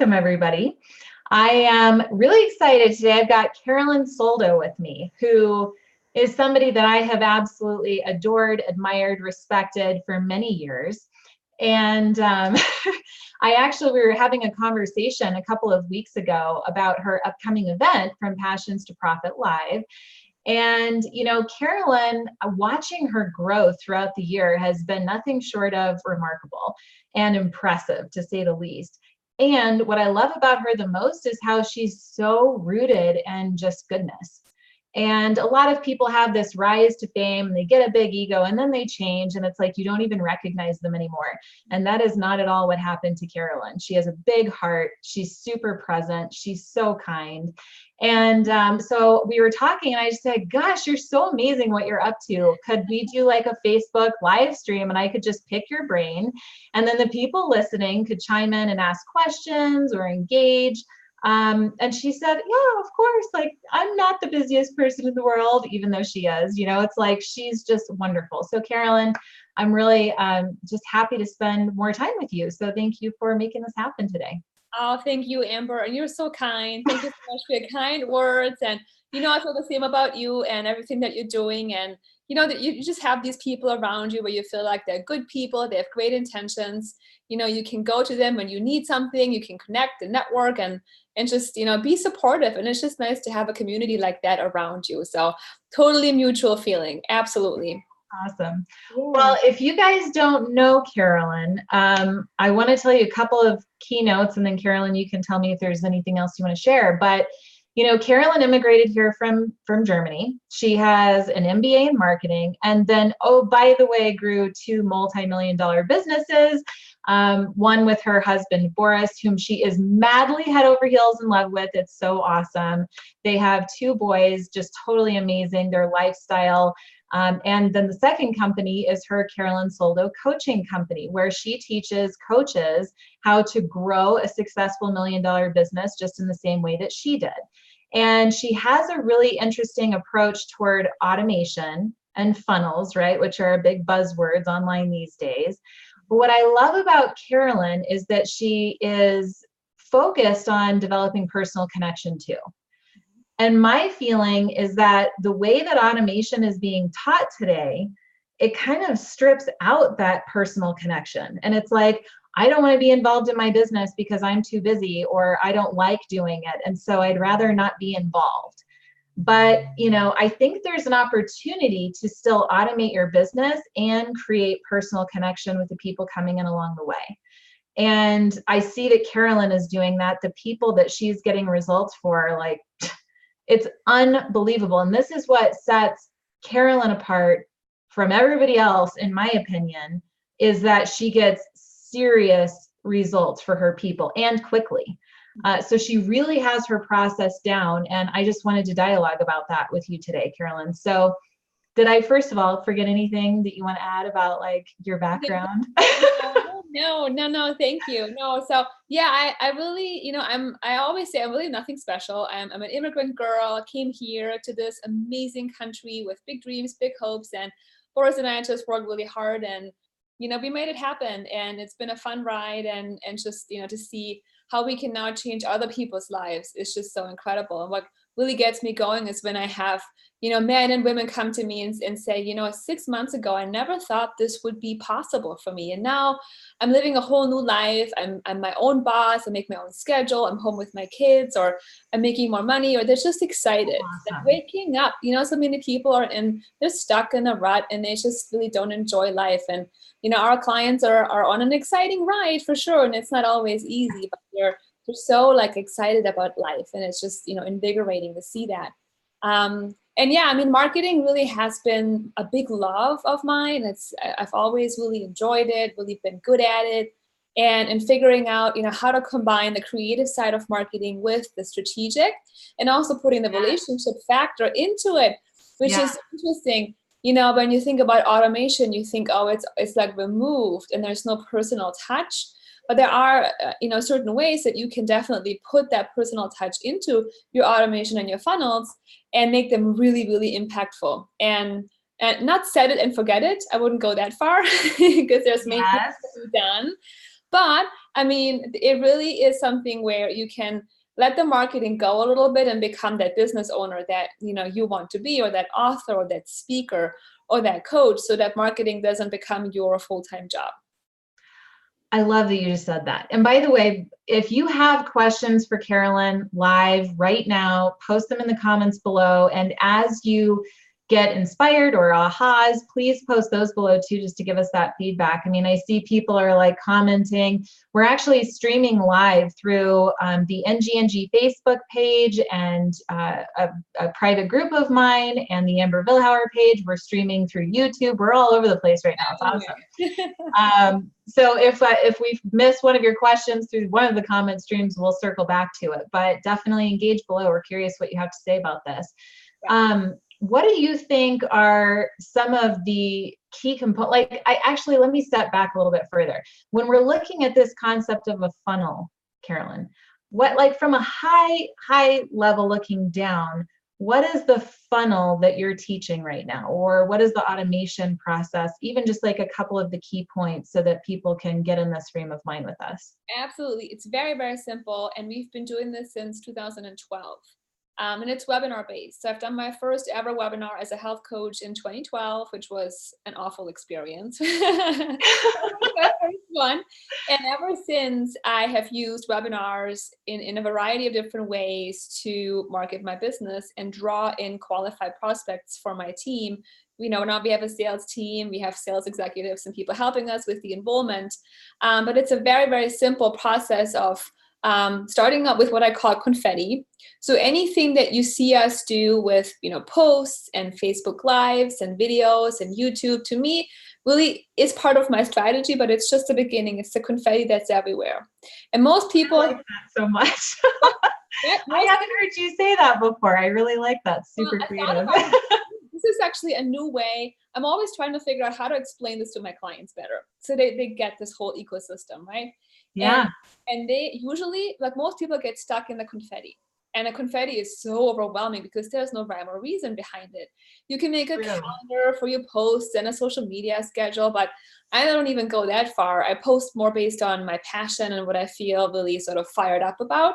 Welcome, everybody. I am really excited today. I've got Carolin Soldo with me, who is somebody that I have absolutely adored, admired, respected for many years. And we were having a conversation a couple of weeks ago about her upcoming event, From Passions to Profit Live. And, Carolyn, watching her grow throughout the year has been nothing short of remarkable and impressive, to say the least. And what I love about her the most is how she's so rooted in just goodness. And a lot of people have this rise to fame, and they get a big ego, and then they change, and it's like you don't even recognize them anymore. And that is not at all what happened to Carolyn. She has a big heart. She's super present. She's so kind. And so we were talking, and I just said, gosh, you're so amazing what you're up to. Could we do like a Facebook live stream, and I could just pick your brain, and then the people listening could chime in and ask questions or engage. And she said, yeah, of course, like I'm not the busiest person in the world, even though she is, it's like she's just wonderful. So Carolyn, I'm really just happy to spend more time with you. So thank you for making this happen today. Oh, thank you, Amber. And you're so kind. Thank you so much for your kind words. And, I feel the same about you and everything that you're doing. And, that you just have these people around you where you feel like they're good people. They have great intentions. You can go to them when you need something. You can connect and network and just, be supportive. And it's just nice to have a community like that around you. So totally mutual feeling. Absolutely. Awesome. Well, if you guys don't know Carolyn, I want to tell you a couple of keynotes, and then Carolyn, you can tell me if there's anything else you want to share. But Carolyn immigrated here from Germany. She has an MBA in marketing, and then, oh, by the way, grew two multi-million-dollar businesses. One with her husband, Boris, whom she is madly head over heels in love with. It's so awesome. They have two boys, just totally amazing, their lifestyle. And then the second company is her Carolin Soldo coaching company, where she teaches coaches how to grow a successful $1 million business just in the same way that she did. And she has a really interesting approach toward automation and funnels, right, which are big buzzwords online these days. But what I love about Carolyn is that she is focused on developing personal connection too. And my feeling is that the way that automation is being taught today, it kind of strips out that personal connection. And it's like, I don't want to be involved in my business because I'm too busy, or I don't like doing it. And so I'd rather not be involved. But, I think there's an opportunity to still automate your business and create personal connection with the people coming in along the way. And I see that Carolyn is doing that. The people that she's getting results for, like, it's unbelievable. And this is what sets Carolyn apart from everybody else, in my opinion, is that she gets serious results for her people, and quickly. So she really has her process down. And I just wanted to dialogue about that with you today, Carolyn. So did I, first of all, forget anything that you want to add about like your background? No, thank you. No, so yeah, I really, I always say I'm really nothing special. I'm an immigrant girl, came here to this amazing country with big dreams, big hopes, and Boris and I just worked really hard, and we made it happen, and it's been a fun ride, and just to see how we can now change other people's lives is just so incredible. And what really gets me going is when I have men and women come to me and say, 6 months ago, I never thought this would be possible for me. And now I'm living a whole new life. I'm my own boss. I make my own schedule. I'm home with my kids, or I'm making more money, or they're just excited. Awesome. They're waking up. So many people they're stuck in a rut, and they just really don't enjoy life. And, our clients are on an exciting ride for sure. And it's not always easy, but they're so like excited about life. And it's just, invigorating to see that. And yeah, marketing really has been a big love of mine. I've always really enjoyed it, really been good at it. And figuring out, how to combine the creative side of marketing with the strategic, and also putting the relationship factor into it, which is interesting. When you think about automation, you think, oh, it's like removed and there's no personal touch. But there are, certain ways that you can definitely put that personal touch into your automation and your funnels and make them really, really impactful. And not set it and forget it. I wouldn't go that far because there's maintenance to be done. But I mean, it really is something where you can let the marketing go a little bit and become that business owner that, you know, you want to be, or that author, or that speaker, or that coach, so that marketing doesn't become your full-time job. I love that you just said that. And by the way, if you have questions for Carolin live right now, post them in the comments below. And as you get inspired or ahas, please post those below too, just to give us that feedback. I mean, I see people are like commenting. We're actually streaming live through the NGNG Facebook page and a private group of mine and the Amber Vilhauer page. We're streaming through YouTube. We're all over the place right now. It's awesome. So if we've missed one of your questions through one of the comment streams, we'll circle back to it. But definitely engage below. We're curious what you have to say about this. What do you think are some of the key components? Like, let me step back a little bit further. When we're looking at this concept of a funnel, Carolin, what, like, from a high level looking down, what is the funnel that you're teaching right now? Or what is the automation process? Even just like a couple of the key points so that people can get in this frame of mind with us. Absolutely. It's very, very simple. And we've been doing this since 2012. And it's webinar based. So I've done my first ever webinar as a health coach in 2012, which was an awful experience. That was my first one. And ever since, I have used webinars in a variety of different ways to market my business and draw in qualified prospects for my team. You know, now we have a sales team, we have sales executives and people helping us with the involvement. But it's a very, very simple process of starting up with what I call confetti. So anything that you see us do with, you know, posts and Facebook Lives and videos and YouTube, to me, really is part of my strategy, but it's just the beginning. It's the confetti that's everywhere. And most people I like that so much. I haven't heard you say that before. I really like that. Super creative. This is actually a new way. I'm always trying to figure out how to explain this to my clients better, so they get this whole ecosystem, right? Yeah. And they usually, like most people, get stuck in the confetti. And the confetti is so overwhelming because there's no rhyme or reason behind it. You can make a calendar for your posts and a social media schedule, but I don't even go that far. I post more based on my passion and what I feel really sort of fired up about.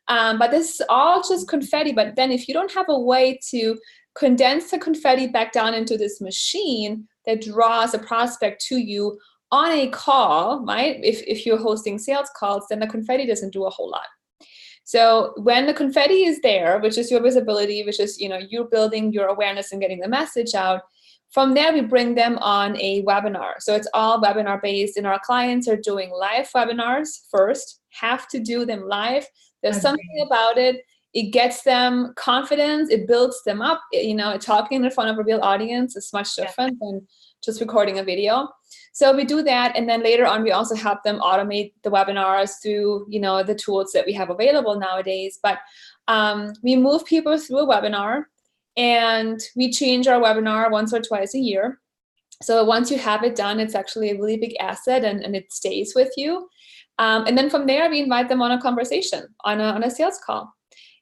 But this is all just confetti. But then if you don't have a way to condense the confetti back down into this machine that draws a prospect to you on a call, right? If you're hosting sales calls, then the confetti doesn't do a whole lot. So when the confetti is there, which is your visibility, which is, you know, you're building your awareness and getting the message out, from there we bring them on a webinar. So it's all webinar based, and our clients are doing live webinars first, have to do them live. There's something about it. It gets them confidence. It builds them up. You know, talking in front of a real audience is much different than just recording a video. So we do that. And then later on, we also help them automate the webinars through, you know, the tools that we have available nowadays. But we move people through a webinar, and we change our webinar once or twice a year. So once you have it done, it's actually a really big asset, and it stays with you. And then from there, we invite them on a conversation, on a sales call.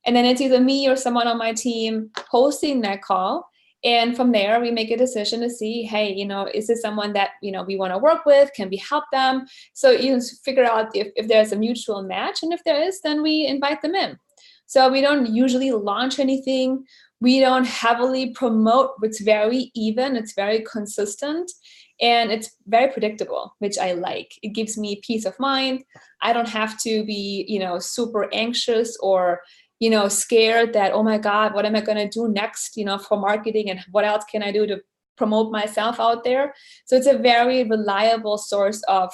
And then it's either me or someone on my team hosting that call. And from there, we make a decision to see, hey, you know, is this someone that, you know, we want to work with? Can we help them? So you figure out if there's a mutual match. And if there is, then we invite them in. So we don't usually launch anything. We don't heavily promote. It's very even. It's very consistent. And it's very predictable, which I like. It gives me peace of mind. I don't have to be, you know, super anxious or, you know, scared that, oh my God, what am I going to do next, you know, for marketing, and what else can I do to promote myself out there? So it's a very reliable source of,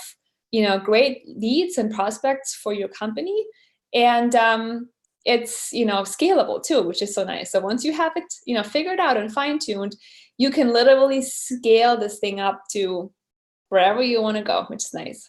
you know, great leads and prospects for your company. And it's, you know, scalable too, which is so nice. So once you have it, you know, figured out and fine-tuned, you can literally scale this thing up to wherever you want to go, which is nice.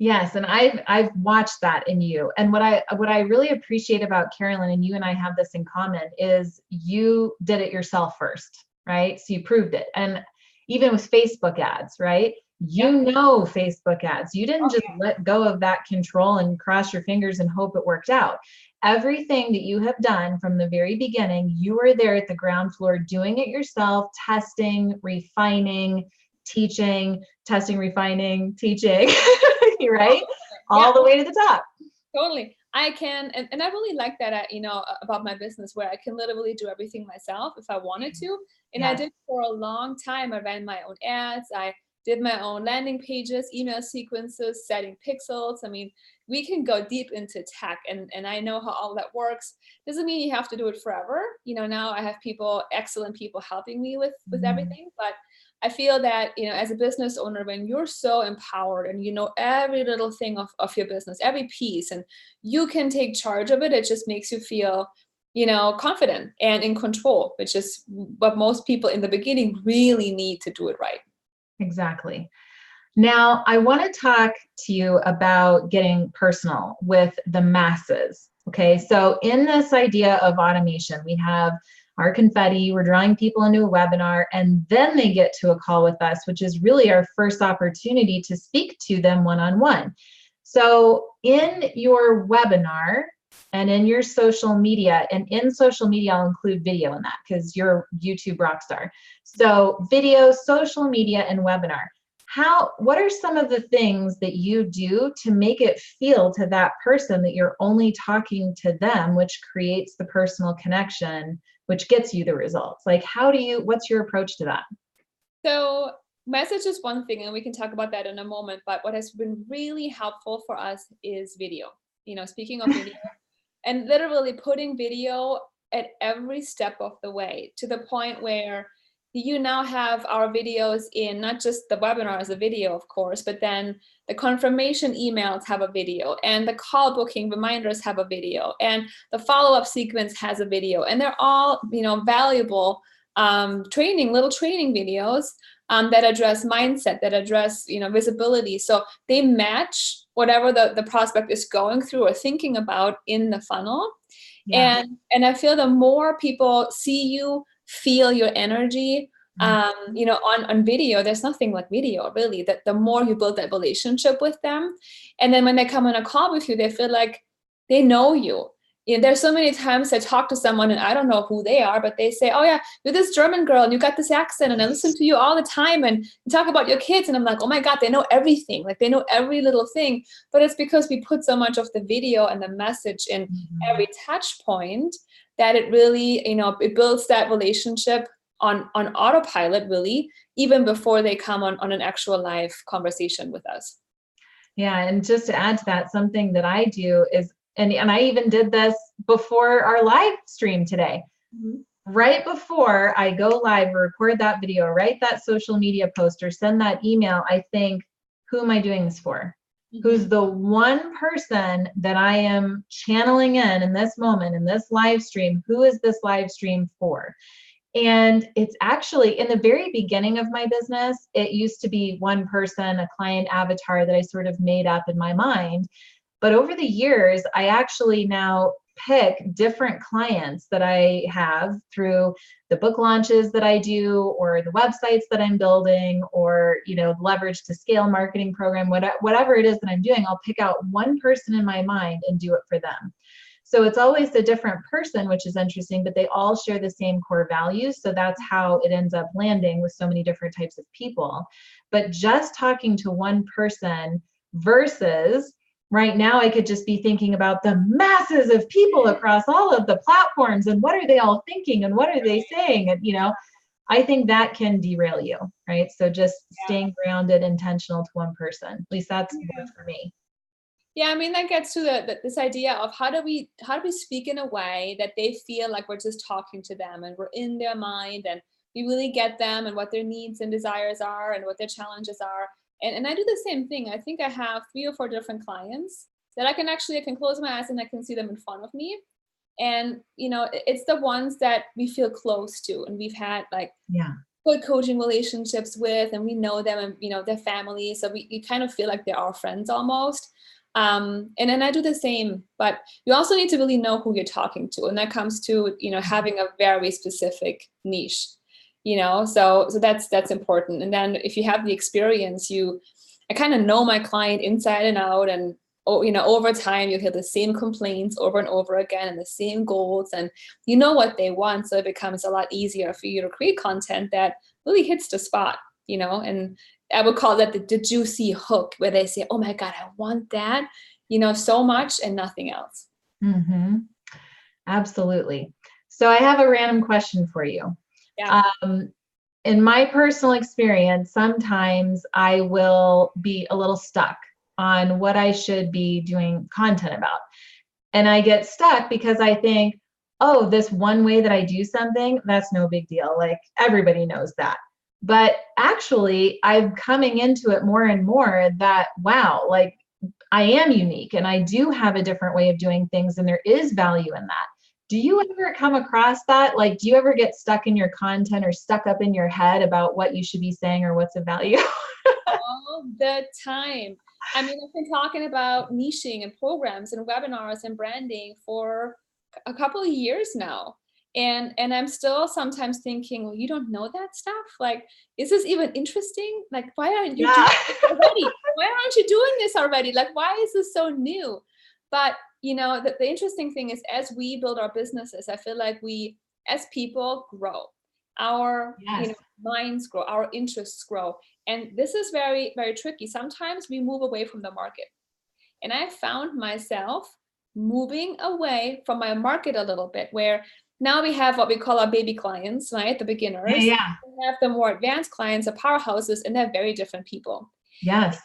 Yes, and I've watched that in you. And what I really appreciate about Carolin, and you and I have this in common, is you did it yourself first, right? So you proved it. And even with Facebook ads, right? You know Facebook ads. You didn't just let go of that control and cross your fingers and hope it worked out. Everything that you have done from the very beginning, you were there at the ground floor doing it yourself, testing, refining, teaching, testing, refining, teaching, easy, right? All the way to the top. Totally. I can, and I really like that, about my business, where I can literally do everything myself if I wanted to. And I did for a long time. I ran my own ads. I did my own landing pages, email sequences, setting pixels. I mean, we can go deep into tech, and I know how all that works. Doesn't mean you have to do it forever. Now I have excellent people helping me with everything, but I feel that, as a business owner, when you're so empowered and you know every little thing of your business, every piece, and you can take charge of it, it just makes you feel, confident and in control, which is what most people in the beginning really need to do it right. Exactly. Now, I want to talk to you about getting personal with the masses. Okay, so in this idea of automation, we have our confetti, we're drawing people into a webinar, and then they get to a call with us, which is really our first opportunity to speak to them one-on-one. So in your webinar and in your social media, and in social media, I'll include video in that because you're YouTube rock star. So video, social media, and webinar. What are some of the things that you do to make it feel to that person that you're only talking to them, which creates the personal connection, which gets you the results? Like, what's your approach to that? So message is one thing, and we can talk about that in a moment, but what has been really helpful for us is video. Speaking of video, and literally putting video at every step of the way, to the point where you now have our videos in not just the webinar as a video, of course, but then the confirmation emails have a video, and the call booking reminders have a video, and the follow-up sequence has a video, and they're all, valuable little training videos that address mindset, that address, visibility. So they match whatever the prospect is going through or thinking about in the funnel. Yeah. And I feel the more people see you, feel your energy, on video, there's nothing like video, really, that the more you build that relationship with them. And then when they come on a call with you, they feel like they know you. There's so many times I talk to someone and I don't know who they are, but they say, oh yeah, you're this German girl and you got this accent and I listen to you all the time and you talk about your kids. And I'm like, oh my God, they know everything. Like they know every little thing, but it's because we put so much of the video and the message in every touch point that it really, it builds that relationship on autopilot, really, even before they come on an actual live conversation with us. Yeah, and just to add to that, something that I do is, and I even did this before our live stream today. Right before I go live or record that video, write that social media post or send that email, I think, who am I doing this for? Who's the one person that I am channeling in this moment, in this live stream? Who is this live stream for? And it's actually, in the very beginning of my business, it used to be one person, a client avatar that I sort of made up in my mind. But over the years, I actually now pick different clients that I have through the book launches that I do, or the websites that I'm building, or, leverage to scale marketing program, whatever it is that I'm doing, I'll pick out one person in my mind and do it for them. So it's always a different person, which is interesting, but they all share the same core values. So that's how it ends up landing with so many different types of people. But just talking to one person versus right now, I could just be thinking about the masses of people across all of the platforms and what are they all thinking and what are they saying? And, I think that can derail you, right? So just staying grounded, intentional to one person. At least that's worked for me. Yeah, I mean, that gets to this idea of how do we speak in a way that they feel like we're just talking to them and we're in their mind and we really get them and what their needs and desires are and what their challenges are. And I do the same thing. I think I have 3 or 4 different clients that I can close my eyes and I can see them in front of me. And, it's the ones that we feel close to and we've had good coaching relationships with, and we know them and, their families. So we kind of feel like they're our friends almost. And then I do the same, but you also need to really know who you're talking to. And that comes to, having a very specific niche, so that's important. And then if you have the experience, I kind of know my client inside and out, and, over time you'll hear the same complaints over and over again and the same goals, and you know what they want. So it becomes a lot easier for you to create content that really hits the spot, and I would call that the juicy hook, where they say, oh my God, I want that, so much and nothing else. Mm-hmm. Absolutely. So I have a random question for you. Yeah. In my personal experience, sometimes I will be a little stuck on what I should be doing content about. And I get stuck because I think, oh, this one way that I do something, that's no big deal. Like everybody knows that. But actually, I'm coming into it more and more that, wow, like I am unique and I do have a different way of doing things and there is value in that. Do you ever come across that? Like, do you ever get stuck in your content or stuck up in your head about what you should be saying or what's of value? All the time. I mean, I've been talking about niching and programs and webinars and branding for a couple of years now. And I'm still sometimes thinking, well, you don't know that stuff? Like, is this even interesting? Like, why aren't you doing this already? Why aren't you doing this already? Like, why is this so new? But, the interesting thing is, as we build our businesses, I feel like we, as people, grow. Our minds grow, our interests grow. And this is very, very tricky. Sometimes we move away from the market. And I found myself moving away from my market a little bit, where now we have what we call our baby clients, right? The beginners. Yeah. We have the more advanced clients, the powerhouses, and they're very different people. Yes.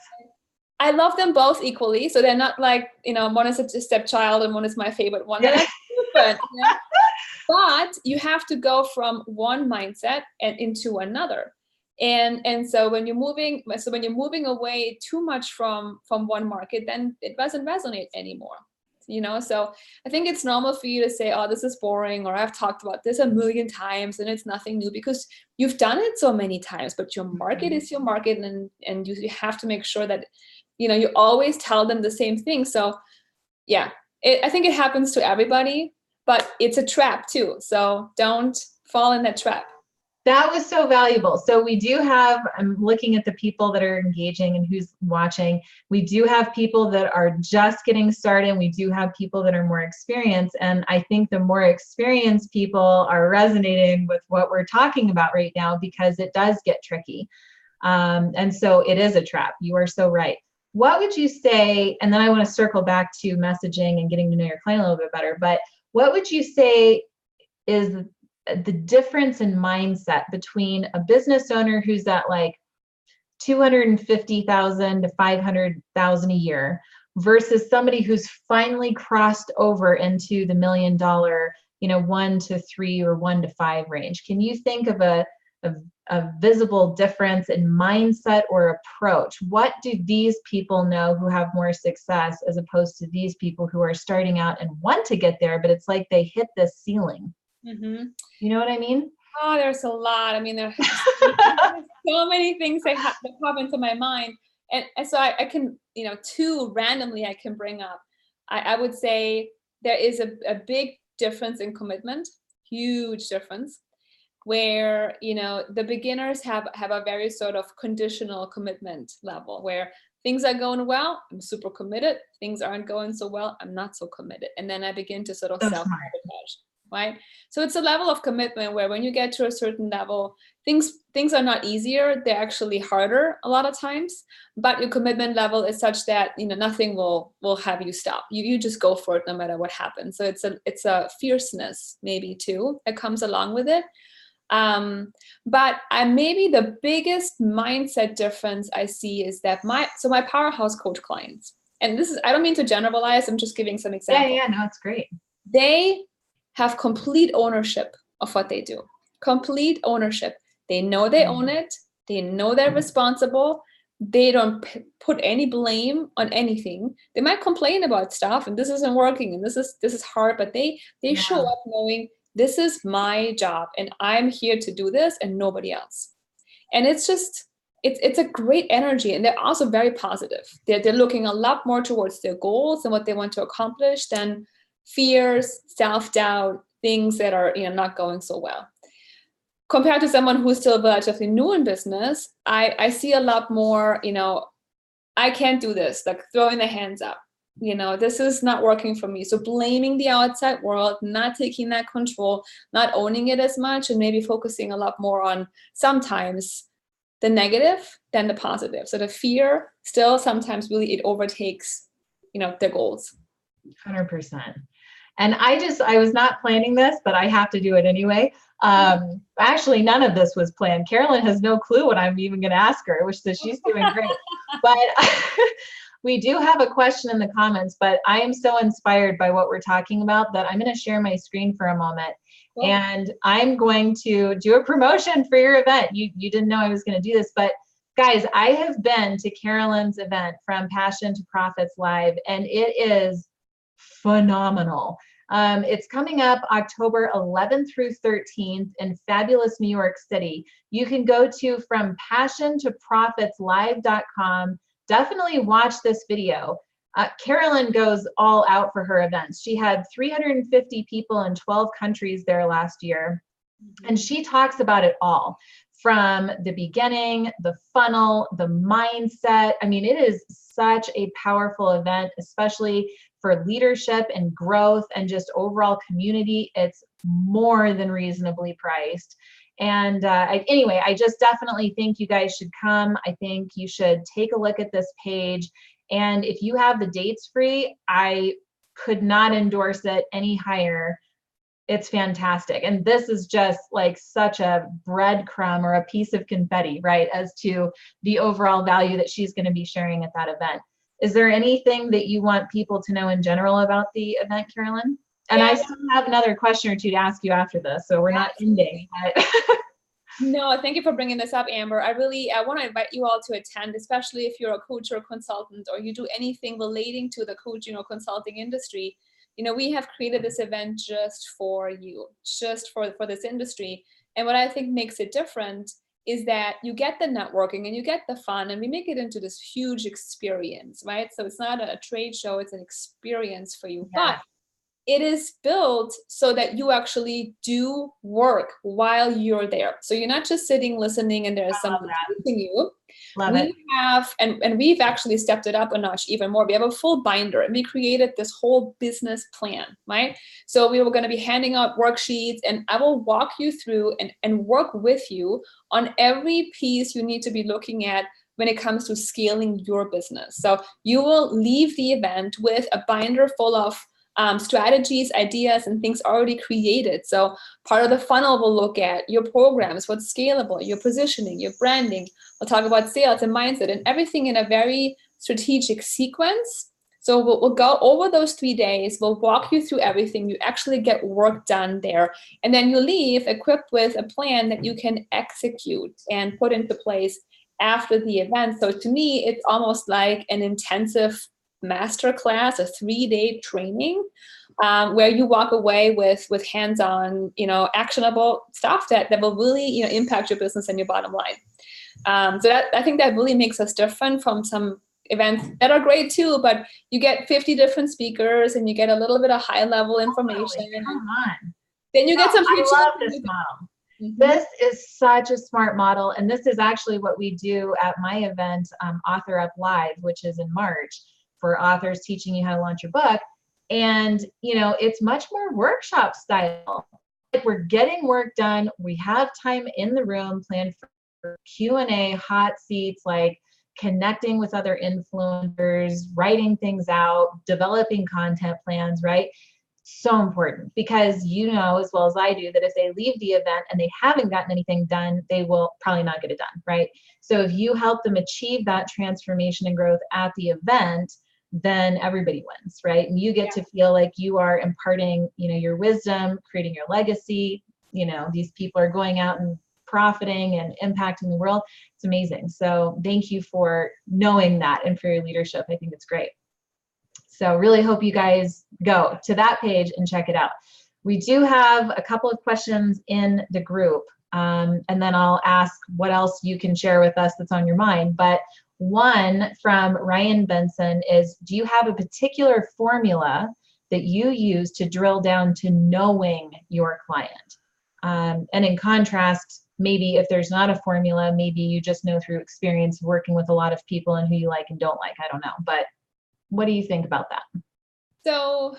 I love them both equally. So they're not like, one is a stepchild and one is my favorite one. They're like different. But you have to go from one mindset and into another. And so when you're moving away too much from one market, then it doesn't resonate anymore. So I think it's normal for you to say, oh, this is boring, or I've talked about this a million times and it's nothing new, because you've done it so many times. But your market is your market, and you have to make sure that you always tell them the same thing. So yeah, I think it happens to everybody, but it's a trap too. So don't fall in that trap. That was so valuable. So we do have, I'm looking at the people that are engaging and who's watching. We do have people that are just getting started. We do have people that are more experienced. And I think the more experienced people are resonating with what we're talking about right now, because it does get tricky. And so it is a trap. You are so right. What would you say, and then I want to circle back to messaging and getting to know your client a little bit better, but what would you say is the difference in mindset between a business owner who's at like 250,000 to 500,000 a year versus somebody who's finally crossed over into the $1 million, 1 to 3 or 1 to 5 range? Can you think of a visible difference in mindset or approach? What do these people know who have more success as opposed to these people who are starting out and want to get there, but it's like they hit this ceiling? Mm-hmm. You know what I mean? Oh, there's a lot. I mean, there's so many things that pop into my mind. And so I can, two randomly I can bring up. I would say there is a big difference in commitment, huge difference, where, the beginners have a very sort of conditional commitment level, where things are going well, I'm super committed. Things aren't going so well, I'm not so committed. And then I begin to sort of self-sabotage. Right? So it's a level of commitment where when you get to a certain level, things are not easier. They're actually harder a lot of times, but your commitment level is such that, nothing will have you stop. You just go for it no matter what happens. So it's a fierceness maybe too that comes along with it. But maybe the biggest mindset difference I see is that my powerhouse coach clients, and this is, I don't mean to generalize, I'm just giving some examples. Yeah, no, it's great. They have complete ownership of what they do. Complete ownership. They know they own it. They know they're responsible. They don't put any blame on anything. They might complain about stuff and this isn't working and this is hard, but they show up knowing this is my job and I'm here to do this and nobody else. And it's just, it's a great energy, and they're also very positive. They're looking a lot more towards their goals and what they want to accomplish than fears, self-doubt, things that are not going so well. Compared to someone who's still relatively new in business, I see a lot more, I can't do this, like throwing the hands up. This is not working for me. So blaming the outside world, not taking that control, not owning it as much, and maybe focusing a lot more on sometimes the negative than the positive. So the fear still sometimes really it overtakes, their goals. 100%. And I was not planning this, but I have to do it anyway. Actually, none of this was planned. Carolyn has no clue what I'm even going to ask her, which says she's doing great. But we do have a question in the comments, but I am so inspired by what we're talking about that I'm going to share my screen for a moment. Cool. And I'm going to do a promotion for your event. You didn't know I was going to do this, but guys, I have been to Carolin's event, From Passion to Profits Live, and it is phenomenal. It's coming up October 11th through 13th in fabulous New York City. You can go to FromPassionToProfitsLive.com. Definitely watch this video. Carolin goes all out for her events. She had 350 people in 12 countries there last year. And she talks about it all, from the beginning, the funnel, the mindset. I mean, it is such a powerful event, especially for leadership and growth and just overall community. It's more than reasonably priced. And anyway, I just definitely think you guys should come. I think you should take a look at this page. And if you have the dates free, I could not endorse it any higher. It's fantastic. And this is just like such a breadcrumb or a piece of confetti, right, as to the overall value that she's going to be sharing at that event. Is there anything that you want people to know in general about the event, Carolin? And yeah. I still have another question or two to ask you after this, so we're not ending. But No, thank you for bringing this up, Amber. I want to invite you all to attend, especially if you're a coach or a consultant, or you do anything relating to the coaching or consulting industry. We have created this event just for you, just for this industry. And what I think makes it different is that you get the networking and you get the fun, and we make it into this huge experience, right? So it's not a trade show, it's an experience for you. Yeah. But it is built so that you actually do work while you're there. So you're not just sitting, listening, and there's someone teaching you. We have, and we've actually stepped it up a notch even more. We have a full binder, and we created this whole business plan, right? So we were going to be handing out worksheets, and I will walk you through and work with you on every piece you need to be looking at when it comes to scaling your business. So you will leave the event with a binder full of strategies, ideas, and things already created. So part of the funnel will look at your programs, what's scalable, your positioning, your branding. We'll talk about sales and mindset and everything in a very strategic sequence. So we'll go over those 3 days. We'll walk you through everything. You actually get work done there. And then you leave equipped with a plan that you can execute and put into place after the event. So to me, it's almost like an intensive masterclass, a 3-day training where you walk away with hands-on, actionable stuff that will really, impact your business and your bottom line. So that, I think that really makes us different from some events that are great too, but you get 50 different speakers and you get a little bit of high-level information. Come on. Then you get some. I love this model. Mm-hmm. This is such a smart model, and this is actually what we do at my event, Author Up Live, which is in March, for authors, teaching you how to launch your book. And it's much more workshop style. Like, we're getting work done. We have time in the room planned for Q&A, hot seats, like connecting with other influencers, writing things out, developing content plans, right? So important, because as well as I do that if they leave the event and they haven't gotten anything done, they will probably not get it done, right? So if you help them achieve that transformation and growth at the event, then everybody wins, right? And you get to feel like you are imparting, your wisdom, creating your legacy. These people are going out and profiting and impacting the world. It's amazing. So thank you for knowing that and for your leadership. I think it's great. So really hope you guys go to that page and check it out. We do have a couple of questions in the group, and then I'll ask what else you can share with us that's on your mind. But one from Ryan Benson is, do you have a particular formula that you use to drill down to knowing your client? And in contrast, maybe if there's not a formula, maybe you just know through experience working with a lot of people and who you like and don't like. I don't know. But what do you think about that? So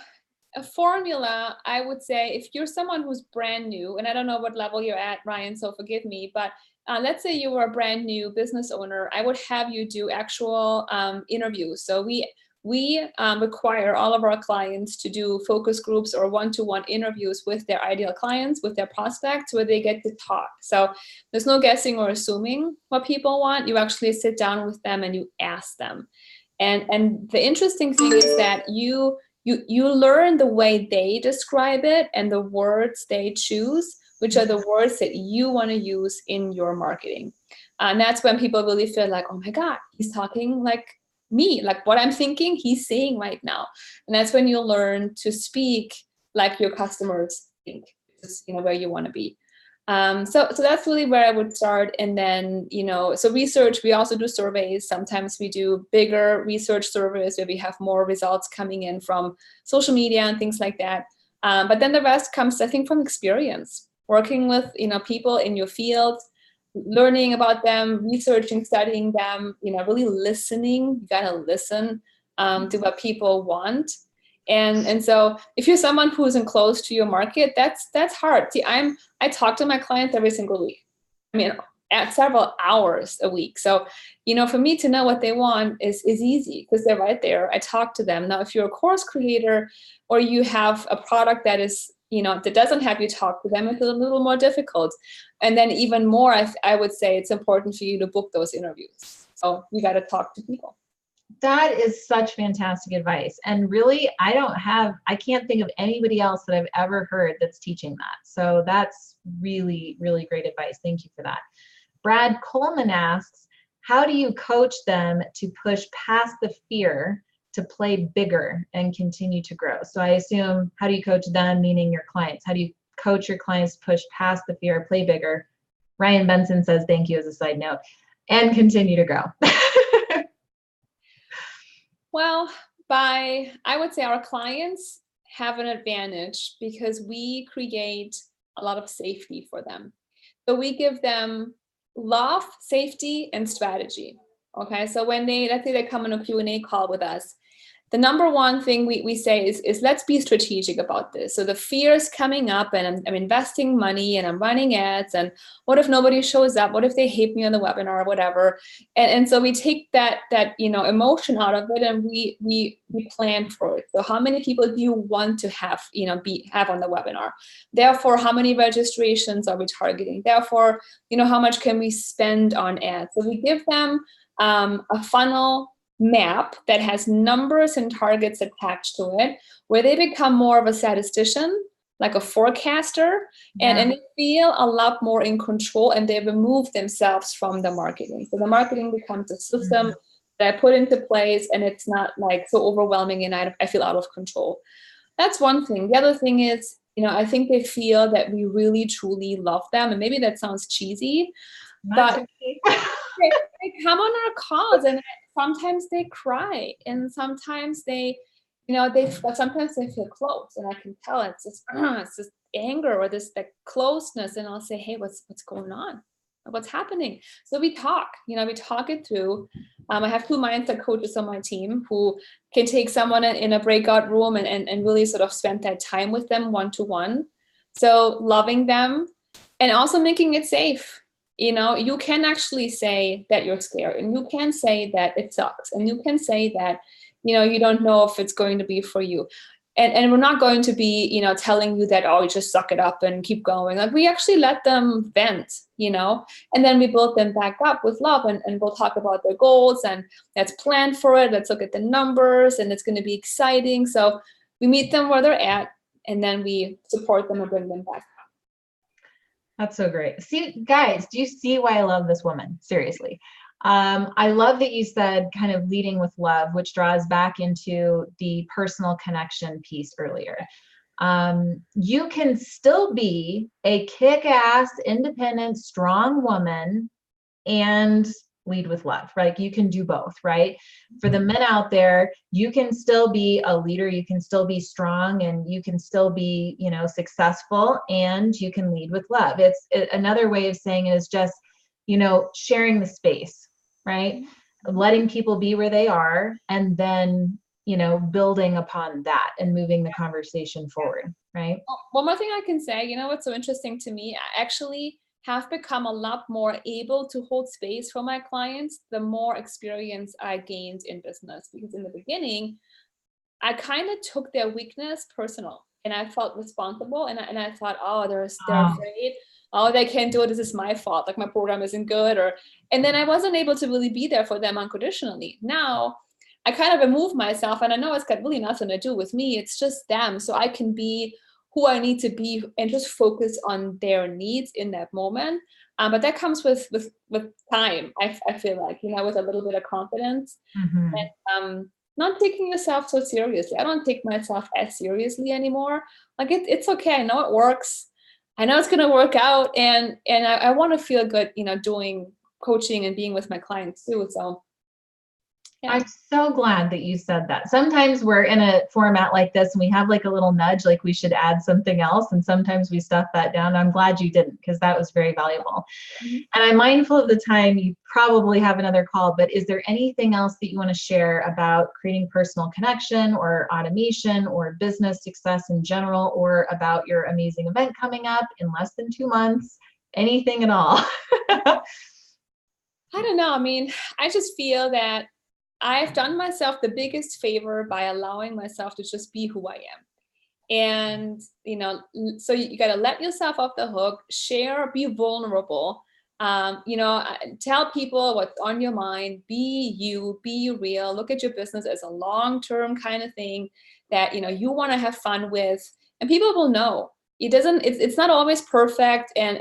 a formula, I would say, if you're someone who's brand new, and I don't know what level you're at, Ryan, so forgive me, but let's say you were a brand new business owner, I would have you do actual interviews. So we require all of our clients to do focus groups or one-to-one interviews with their ideal clients, with their prospects, where they get to talk. So there's no guessing or assuming what people want. You actually sit down with them and you ask them. And the interesting thing is that you learn the way they describe it and the words they choose, which are the words that you want to use in your marketing. And that's when people really feel like, oh my God, he's talking like me, like what I'm thinking, he's saying right now. And that's when you'll learn to speak like your customers think, which is, where you want to be. So that's really where I would start. And then, so research, we also do surveys. Sometimes we do bigger research surveys where we have more results coming in from social media and things like that. But then the rest comes, I think, from experience, working with, people in your field, learning about them, researching, studying them, really listening. You gotta listen to what people want. And so if you're someone who isn't close to your market, that's hard. See, I talk to my clients every single week. I mean, at several hours a week. So, for me to know what they want is easy because they're right there. I talk to them. Now, if you're a course creator or you have a product that is, that doesn't have you talk to them, it's a little more difficult. And then even more, I would say it's important for you to book those interviews. So you got to talk to people. That is such fantastic advice. And really, I can't think of anybody else that I've ever heard that's teaching that. So that's really, really great advice. Thank you for that. Brad Coleman asks, how do you coach them to push past the fear to play bigger and continue to grow? So I assume, how do you coach them, meaning your clients? How do you coach your clients to push past the fear, play bigger? Ryan Benson says, thank you as a side note, and continue to grow. Well, I would say our clients have an advantage because we create a lot of safety for them. So we give them love, safety, and strategy. Okay, so when let's say they come on a Q&A call with us, the number one thing we say is let's be strategic about this. So the fear is coming up and I'm investing money and I'm running ads, and what if nobody shows up? What if they hate me on the webinar or whatever? And so we take that emotion out of it and we plan for it. So how many people do you want to have on the webinar? Therefore, how many registrations are we targeting? Therefore, how much can we spend on ads? So we give them a funnel map that has numbers and targets attached to it, where they become more of a statistician, like a forecaster, and they feel a lot more in control, and they remove themselves from the marketing. So the marketing becomes a system that I put into place, and it's not like so overwhelming and I feel out of control. That's one thing. The other thing is, I think they feel that we really truly love them, and maybe that sounds cheesy, but they come on our calls and sometimes they cry, and sometimes they sometimes they feel close, and I can tell it's just anger or this like closeness, and I'll say, hey, what's going on? What's happening? So we talk, we talk it through. I have 2 mindset coaches on my team who can take someone in a breakout room and really sort of spend that time with them one-to-one. So loving them and also making it safe. You can actually say that you're scared, and you can say that it sucks, and you can say that, you don't know if it's going to be for you. And we're not going to be, telling you that, oh, you just suck it up and keep going. Like, we actually let them vent, and then we build them back up with love, and we'll talk about their goals, and let's plan for it. Let's look at the numbers, and it's going to be exciting. So we meet them where they're at, and then we support them and bring them back. That's so great. See, guys, do you see why I love this woman? Seriously. I love that you said kind of leading with love, which draws back into the personal connection piece earlier. You can still be a kick-ass, independent, strong woman and lead with love, right? You can do both, right? For the men out there, you can still be a leader, you can still be strong, and you can still be, successful, and you can lead with love. It's another way of saying it is just, sharing the space, right? Letting people be where they are, and then, building upon that and moving the conversation forward, right? One more thing I can say, what's so interesting to me, I actually have become a lot more able to hold space for my clients, the more experience I gained in business. Because in the beginning, I kind of took their weakness personal, and I felt responsible, and I thought, oh, they're afraid. Oh, they can't do it. This is my fault. Like my program isn't good, and then I wasn't able to really be there for them unconditionally. Now I kind of remove myself, and I know it's got really nothing to do with me. It's just them. So I can be who I need to be and just focus on their needs in that moment. But that comes with time. I feel like, with a little bit of confidence. Mm-hmm. And not taking yourself so seriously. I don't take myself as seriously anymore. Like it's okay. I know it works. I know it's gonna work out, and I want to feel good, doing coaching and being with my clients too. So yeah. I'm so glad that you said that. Sometimes we're in a format like this and we have like a little nudge, like we should add something else. And sometimes we stuff that down. I'm glad you didn't, because that was very valuable. Mm-hmm. And I'm mindful of the time. You probably have another call, but is there anything else that you want to share about creating personal connection or automation or business success in general, or about your amazing event coming up in less than 2 months? Anything at all? I don't know. I mean, I just feel that I've done myself the biggest favor by allowing myself to just be who I am. And, so you got to let yourself off the hook, share, be vulnerable, tell people what's on your mind, be you, be real, look at your business as a long-term kind of thing that, you want to have fun with, and people will know. It's not always perfect and,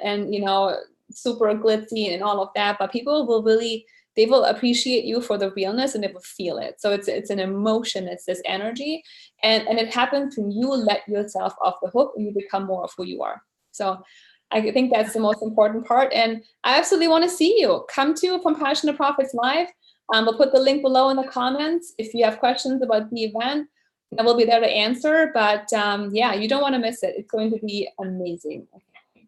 super glitzy and all of that, but people will really, they will appreciate you for the realness, and they will feel it. So it's an emotion, it's this energy, and it happens when you let yourself off the hook and you become more of who you are. So I think that's the most important part. And I absolutely want to see you. Come to From Passion to Profits Live. We'll put the link below in the comments. If you have questions about the event, we'll be there to answer. But yeah, you don't want to miss it. It's going to be amazing.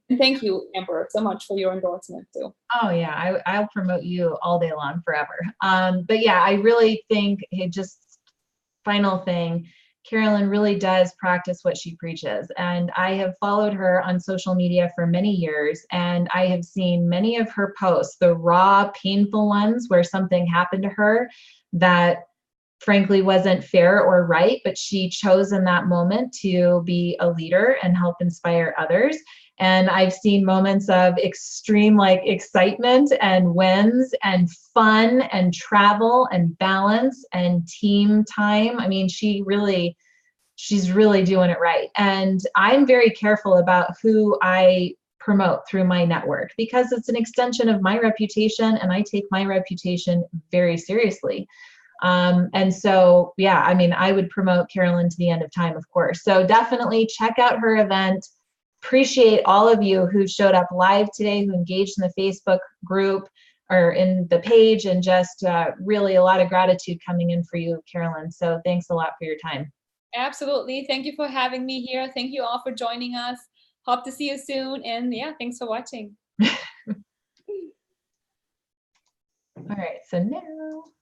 And thank you, Amber, so much for your endorsement too. Oh yeah, I'll promote you all day long forever. But yeah, I really think, hey, just final thing, Carolin really does practice what she preaches. And I have followed her on social media for many years, and I have seen many of her posts, the raw, painful ones where something happened to her that frankly wasn't fair or right, but she chose in that moment to be a leader and help inspire others. And I've seen moments of extreme excitement and wins and fun and travel and balance and team time. I mean, she's really doing it right. And I'm very careful about who I promote through my network, because it's an extension of my reputation, and I take my reputation very seriously. And so, yeah, I mean, I would promote Carolin to the end of time, of course. So definitely check out her event. Appreciate all of you who showed up live today, who engaged in the Facebook group or in the page, and just really a lot of gratitude coming in for you, Carolin. So thanks a lot for your time. Absolutely. Thank you for having me here. Thank you all for joining us. Hope to see you soon. And yeah, thanks for watching. All right, so now